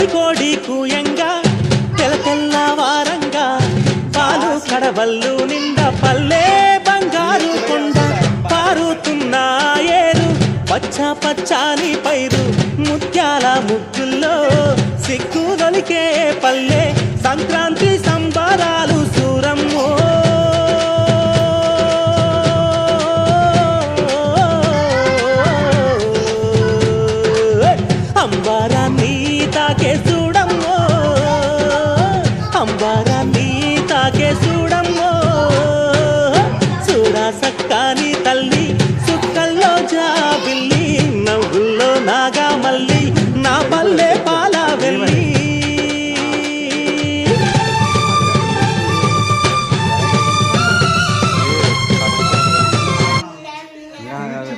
తొలి కోడి కూయంగా తెల తెల్లవారంగా పాలు కడవల్లు నిండా పల్లె బంగారు కొండ పారుతున్న ఏరు పచ్చ పచ్చాని పైరు ముత్యాల ముగ్గుల్లో సిగ్గు దొలికే పల్లె సంక్రాంతి సంబరాలు సూరమ్మో అంబారాన్ని తాకే చూడమ్మో అంబారాన్ని తాకే చూడమ్మో చూడా సక్కాని తల్లి సుక్కల్లో జాబిల్లి నవ్వుల్లో నాగా మల్లి నా పల్లె పాల వెళ్ళి